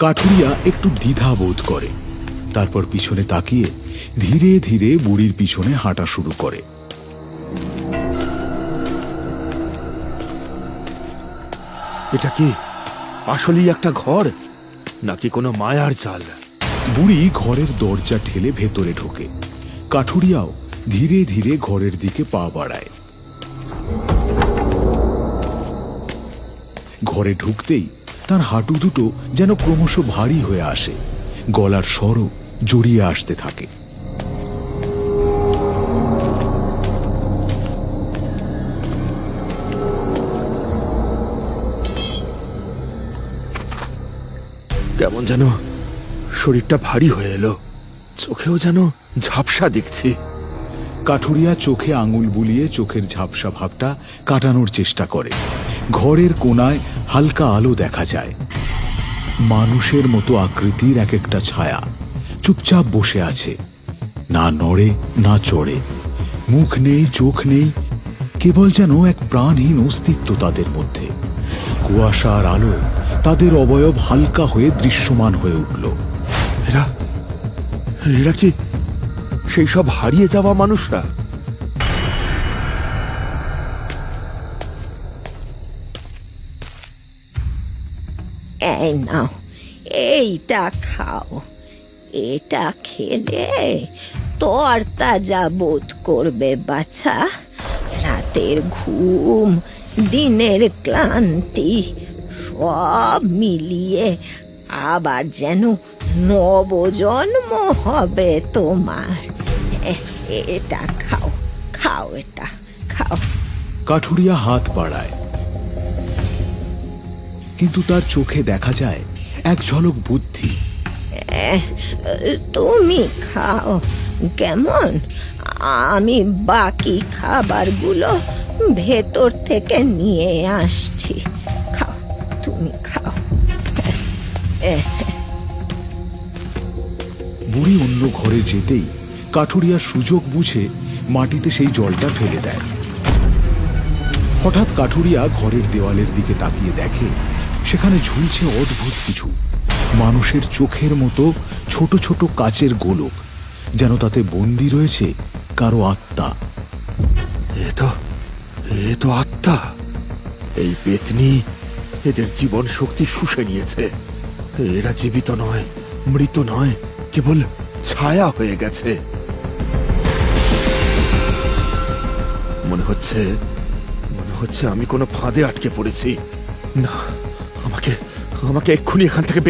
কাঠুরিয়া একটু দ্বিধা বোধ করে, তারপর পিছনে তাকিয়ে ধীরে ধীরে বুড়ির পিছনে হাঁটা শুরু করে। এটা কি আসলেই একটা ঘর নাকি কোনো মায়ার জাল? বুড়ি ঘরের দরজা ঠেলে ভেতরে ঢোকে। কাঠুরিয়াও ধীরে ধীরে ঘরের দিকে পা বাড়ায়। ঘরে ঢুকতেই তার হাঁটু দুটো যেন ক্রমশ ভারী হয়ে আসে, গলার স্বরও জড়িয়ে আসতে থাকে। কেমন যেন শরীরটা ভারী হয়ে এলো, চোখেও যেন ঝাপসা দেখছি। কাঠুরিয়া চোখে আঙুল বুলিয়ে চোখের ঝাপসা ভাবটা কাটানোর চেষ্টা করে। ঘরের কোণায় হালকা আলো দেখা যায়। মানুষের মতো আকৃতির এক একটা ছায়া চুপচাপ বসে আছে, না নড়ে না চড়ে, মুখ নেই, চোখ নেই, কেবল যেন এক প্রাণহীন অস্তিত্ব তাদের মধ্যে। কুয়াশার আলো তাদের অবয়ব হালকা হয়ে দৃশ্যমান হয়ে উঠল। এরা এরা কি সেই সব হারিয়ে যাওয়া মানুষরা? এই নাও, এইটা খাও। এটা খেলে তোর তাজা বোধ করবে বাছা। রাতের ঘুম, দিনের ক্লান্তি সব মিলিয়ে আবার যেন নবজন্ম হবে তোমার। এটা খাও, খাও, এটা খাও। কাঠুরিয়া হাত বাড়ায়, কিন্তু তার চোখে দেখা যায় এক ঝলক বুদ্ধি। তুমি খাও কেমন, আমি বাকি খাবারগুলো ভেতর থেকে নিয়ে আসছি। খাও, তুমি খাও। বুড়ি অন্য ঘরে যেতেই কাঠুরিয়া সুযোগ বুঝে মাটিতে সেই জলটা ফেলে দেয়। হঠাৎ কাঠুরিয়া ঘরের দেওয়ালের দিকে তাকিয়ে দেখে সেখানে ঝুলছে অদ্ভুত কিছু, মানুষের চোখের মতো ছোট ছোট কাচের গোলক, যেন তাতে বন্দী রয়েছে কারো আত্মা। এ তো আত্মা। এই পেতনি এদের জীবন শক্তি শুষে নিয়েছে। এরা জীবিত নয়, মৃত নয়, কেবল ছায়া হয়ে গেছে। মনে হচ্ছে আমি কোনো ফাঁদে আটকে পড়েছি। না, আমাকে এক্ষুনি এখান থেকে বের